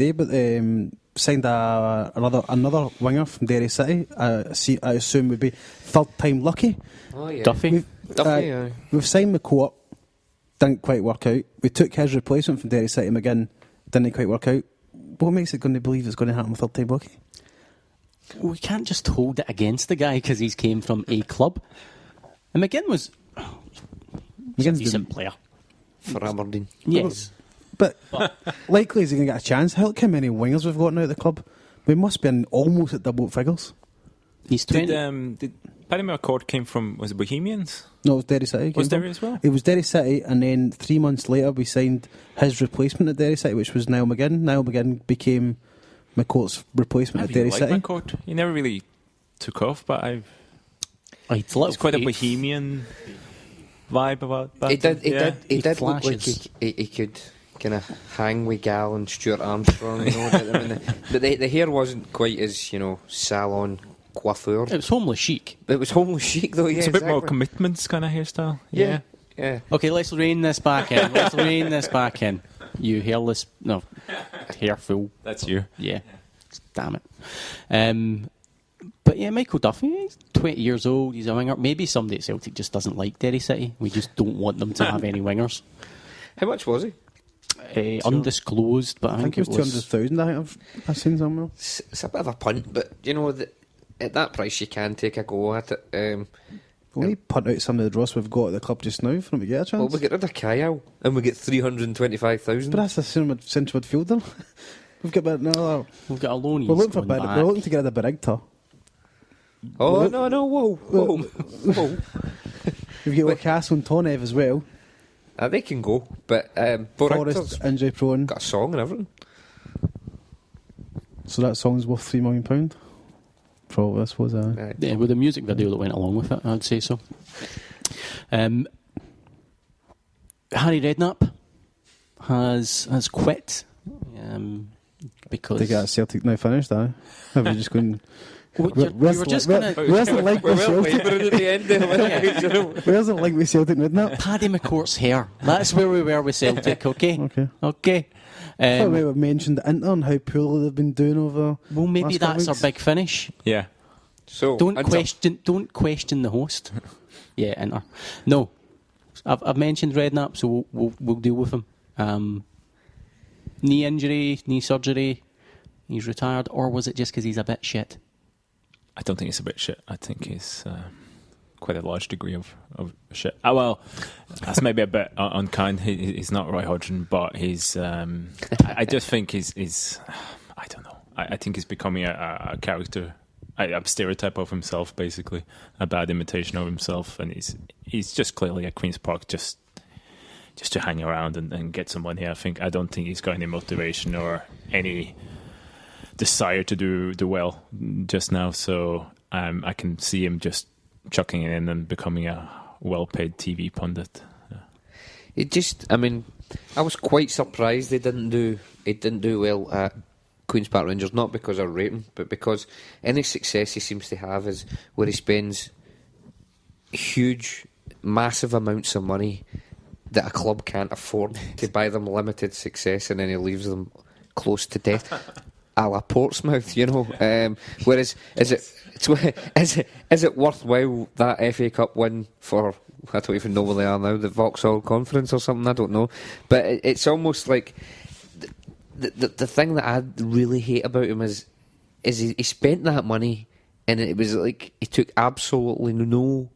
today, but signed another winger from Derry City. I assume would be third time lucky. Oh yeah, Duffy. We've signed McCourt, didn't quite work out. We took his replacement from Derry City, McGinn, didn't quite work out. What makes it going to believe it's going to happen with third time lucky? We can't just hold it against the guy because he's came from a club. And McGinn was a decent player for Aberdeen. Yes. But likely is he going to get a chance? Look how many wingers we've got now at the club. We must be almost at double figures. He's 20. Did Paddy McCord came from, was it Bohemians? No, it was Derry City. Was Derry as well? It was Derry City, and then 3 months later we signed his replacement at Derry City, which was Niall McGinn. Niall McGinn became McCourt's replacement at Derry City. McCord. He never really took off, but It's quite a Bohemian vibe about that. He did look like he could kind of hang with Gal and Stuart Armstrong, you know. But the hair wasn't quite as, salon coiffure. It was homely chic. It was homely chic though, yeah. It's a bit more commitments kind of hairstyle. Yeah. Okay, let's rein this back in. You hairless... No, hairful. That's you. Yeah. Damn it. But yeah, Michael Duffy, he's 20 years old, he's a winger. Maybe somebody at Celtic just doesn't like Derry City. We just don't want them to have any wingers. How much was he? Undisclosed, but I think it was 200,000. I think I've seen somewhere. It's a bit of a punt, but at that price you can take a go at it. We punt out some of the dross we've got at the club just now for him to get a chance. Well, we get rid of Kyle and we get 325,000. But that's a central midfielder. We've got a loan. We're looking to get rid of Berigta. Oh no! Whoa! We've got Castle and Tonev as well. They can go, but Forrest injury prone. Got a song and everything. So that song's worth £3 million. Probably, I suppose. Yeah, with the music video that went along with it, I'd say so. Harry Redknapp has quit because they got Celtic now finished. Have we just going? We were just going to... Where's the link with Celtic? At the end Where's the link with Celtic Redknapp? Paddy McCourt's hair. That's where we were with Celtic, okay? Okay. I thought we have mentioned the Inter and how poorly they've been doing over. Well, maybe that's our big finish. Yeah. So don't question the host. Yeah, Inter. No, I've mentioned Redknapp, so we'll deal with him. Knee injury, knee surgery. He's retired, or was it just because he's a bit shit? I don't think it's a bit shit. I think he's quite a large degree of shit. Oh, well, that's maybe a bit unkind. He's not Roy Hodgson, but he's... I just think he's... I don't know. I think he's becoming a character, a stereotype of himself, basically. A bad imitation of himself. And he's just clearly at Queen's Park just to hang around and get some money. I don't think he's got any motivation or any desire to do well just now, so I can see him just chucking it in and becoming a well-paid TV pundit. I was quite surprised it didn't do well at Queen's Park Rangers, not because of rating, but because any success he seems to have is where he spends huge, massive amounts of money that a club can't afford to buy them limited success, and then he leaves them close to death. A la Portsmouth, whereas is it worthwhile that FA Cup win for, I don't even know where they are now, the Vauxhall Conference or something, I don't know, but it's almost like the thing that I really hate about him is he spent that money and it was like he took absolutely no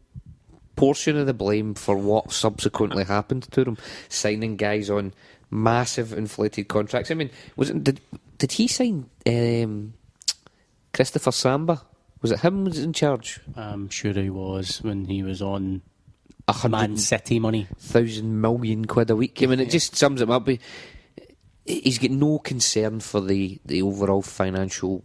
portion of the blame for what subsequently happened to him, signing guys on massive inflated contracts. Did he sign Christopher Samba? Was it him who was in charge? I'm sure he was when he was on Man City money. £1,000 million a week. It just sums him up. He's got no concern for the overall financial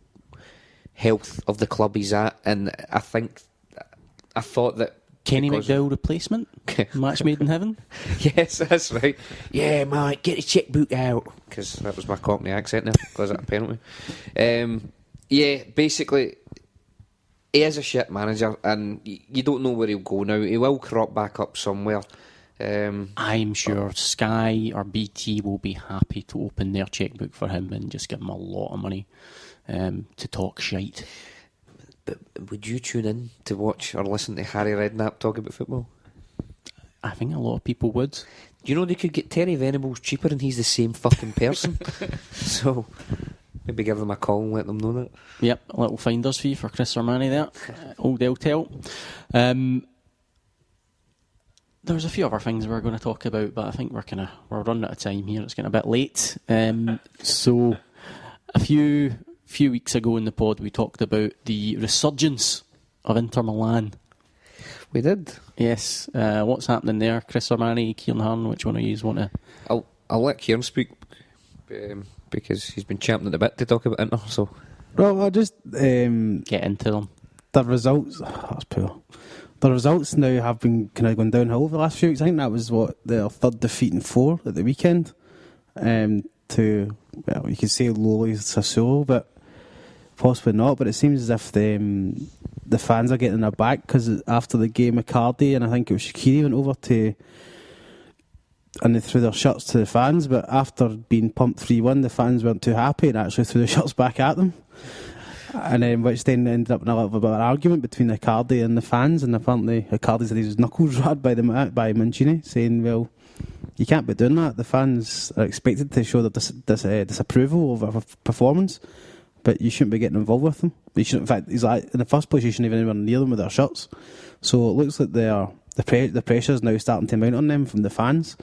health of the club he's at, and I thought that Kenny McDowell replacement? Match made in heaven? Yes, that's right. Yeah, mate, get the checkbook out. Because that was my Cockney accent now, because of that penalty. Basically, he is a shit manager, and you don't know where he'll go now. He will crop back up somewhere. I'm sure Sky or BT will be happy to open their chequebook for him and just give him a lot of money to talk shite. But would you tune in to watch or listen to Harry Redknapp talk about football? I think a lot of people would. You know they could get Terry Venables cheaper and he's the same fucking person. So maybe give them a call and let them know that. Yep, a little finder's fee for Chris Sermanni there. Old Del Tell. There's a few other things we're going to talk about, but I think we're running out of time here. It's getting a bit late. So a few weeks ago in the pod we talked about the resurgence of Inter Milan. We did. Yes. What's happening there? Chris Sermanni, Ciaran Harran, which one of you want to... I'll let Ciaran speak because he's been champing at the bit to talk about Inter. So, Well, I'll just get into them. the results. That's poor. The results now have been kind of going downhill over the last few weeks. I think that was their third defeat in 4 at the weekend. To, well, you could say lowly Sassuolo, but possibly not. But it seems as if the fans are getting their back, because after the game of Cardi, and I think it was Shaqiri, went over to, and they threw their shirts to the fans, but after being pumped 3-1, the fans weren't too happy and actually threw the shirts back at them. And then, which then ended up in a little bit of an argument between Icardi and the fans, and apparently Icardi said his knuckles rared by Mancini, saying, well, you can't be doing that. The fans are expected to show their disapproval of a performance, but you shouldn't be getting involved with them. You shouldn't, in fact, he's like, in the first place, you shouldn't even anywhere near them with their shirts. So it looks like the pressure is now starting to mount on them from the fans.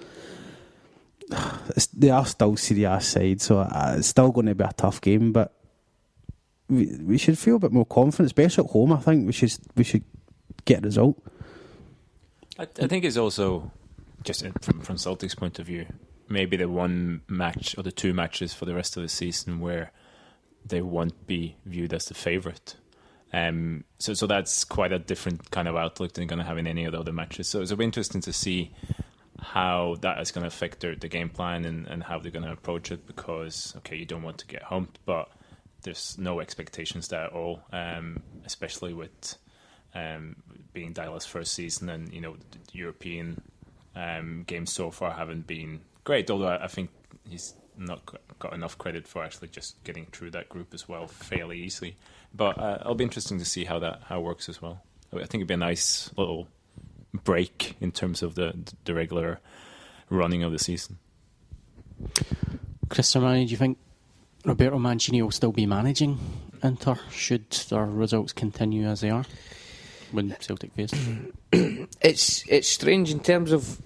They are still Serie A side, so it's still going to be a tough game, but we should feel a bit more confident, especially at home. I think we should get a result. I think it's also, just from Celtic's point of view, maybe the one match or the 2 matches for the rest of the season where they won't be viewed as the favourite. So that's quite a different kind of outlook than you're going to have in any of the other matches. So it'll be interesting to see how that is going to affect the game plan and how they're going to approach it, because, okay, you don't want to get humped, but there's no expectations there at all, especially with being Deila's first season, and the European games so far haven't been great, although I think he's not got enough credit for actually just getting through that group as well fairly easily. But it'll be interesting to see how it works as well. I think it'd be a nice little break in terms of the regular running of the season. Chris Sermanni, do you think Roberto Mancini will still be managing Inter should their results continue as they are when Celtic face? it's strange in terms of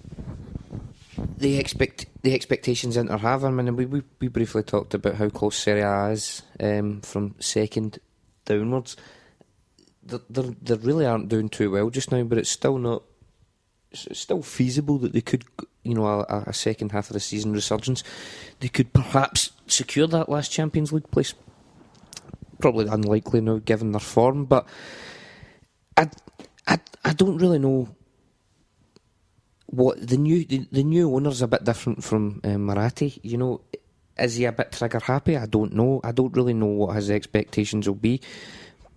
the expectations Inter have. I mean, we briefly talked about how close Serie A is from second downwards. They really aren't doing too well just now, but it's still feasible that they could, a second half of the season resurgence, they could perhaps secure that last Champions League place. Probably unlikely now given their form, but I don't really know what the new owner's a bit different from Marathi. Is he a bit trigger happy? I don't know. I don't really know what his expectations will be.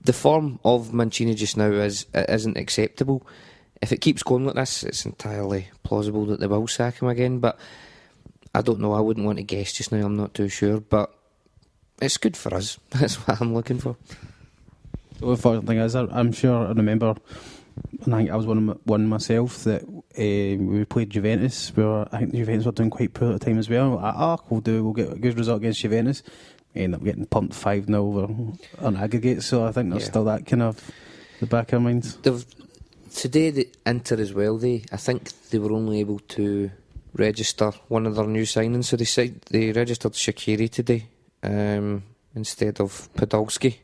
The form of Mancini just now isn't acceptable. If it keeps going like this, it's entirely plausible that they will sack him again, but I don't know. I wouldn't want to guess just now. I'm not too sure, but it's good for us. That's what I'm looking for. The unfortunate thing is, I'm sure I remember, and I think I was one myself, that we played Juventus, where I think Juventus were doing quite poor at the time as well. We'll get a good result against Juventus. We end up getting pumped 5-0 on aggregate, so I think there's still that kind of the back of our minds. Today, the Inter as well, I think they were only able to register one of their new signings, so they registered Shaqiri today instead of Podolski,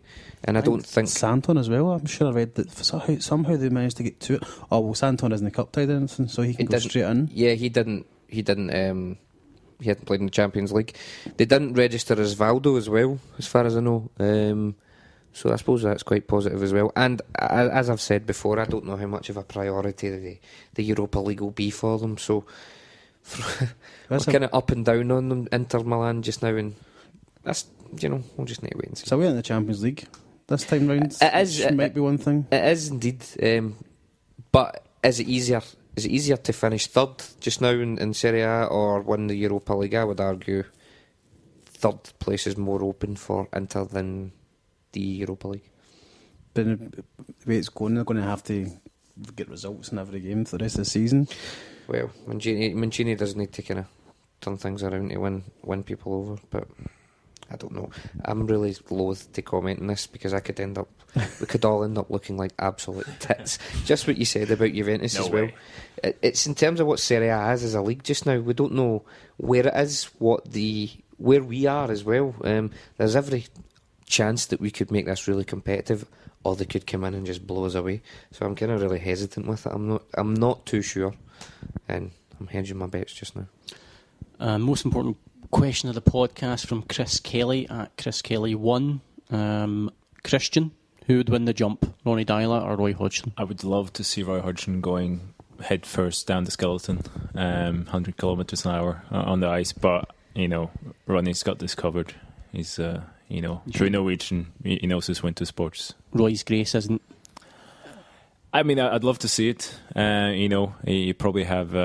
and I don't think Santon as well. I'm sure I read that somehow they managed to get to it. Oh well, Santon isn't the cup tied or anything, so he can go straight in. Yeah, he didn't. He hadn't played in the Champions League. They didn't register Osvaldo as well, as far as I know. So I suppose that's quite positive as well. And as I've said before, I don't know how much of a priority the Europa League will be for them. So we're kind of up and down on them, Inter Milan just now, and that's, we'll just need to wait and see. So we're in the Champions League this time round. It might be one thing. It is indeed. But is it easier it easier to finish third just now in Serie A or win the Europa League? I would argue third place is more open for Inter than the Europa League. But the way it's going, they're going to have to get results in every game for the rest of the season. Well, Mancini does need to kind of turn things around to win people over, but I don't know. I'm really loath to comment on this because we could all end up looking like absolute tits. Just what you said about Juventus as well. It's in terms of what Serie A has as a league just now. We don't know where it is, where we are as well. There's every chance that we could make this really competitive, or they could come in and just blow us away. So I'm kind of really hesitant with it. I'm not too sure, and I'm hedging my bets just now. Most important question of the podcast from Chris Kelly at Chris Kelly 1. Christian, who would win the jump, Ronny Deila or Roy Hodgson? I would love to see Roy Hodgson going head first down the skeleton, 100 kilometres an hour on the ice, but Ronny's got this covered. He's true Norwegian, he knows his winter sports. Roy's grace isn't. I mean, I'd love to see it. You probably have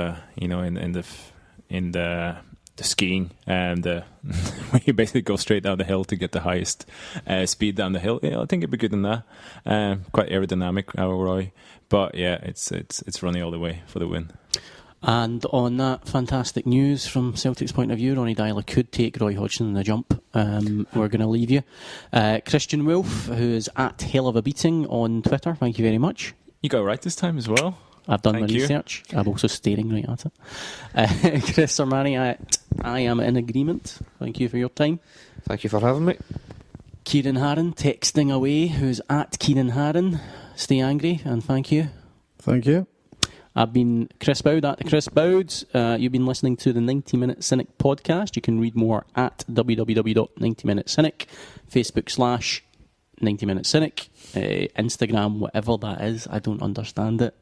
in the skiing and where you basically go straight down the hill to get the highest speed down the hill. I think it'd be good in that. Quite aerodynamic, Roy. But yeah, it's Ronny all the way for the win. And on that fantastic news from Celtic's point of view, Ronny Deila could take Roy Hodgson in the jump. We're going to leave you. Christian Wulff, who is at Hell of a Beating on Twitter, thank you very much. You got it right this time as well. I've done my research. I'm also staring right at it. Chris Sermanni at I Am In Agreement. Thank you for your time. Thank you for having me. Ciaran Harran, texting away, who's at Ciaran Harran. Stay angry, and thank you. Thank you. I've been Chris Boud at the Chris Bouds. You've been listening to the 90 Minute Cynic podcast. You can read more at www.90minutecynic, Facebook / 90 Minute Cynic, Instagram, whatever that is. I don't understand it.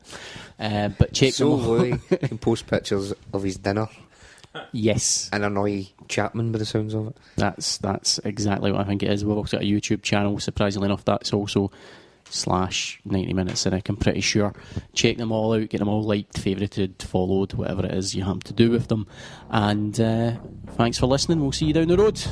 But check them all. Louis can post pictures of his dinner. Yes. And annoy Chapman by the sounds of it. That's exactly what I think it is. We've also got a YouTube channel. Surprisingly enough, that's also / 90 Minute Cynic, I'm pretty sure. Check them all out, get them all liked, favourited, followed, whatever it is you have to do with them. And thanks for listening. We'll see you down the road.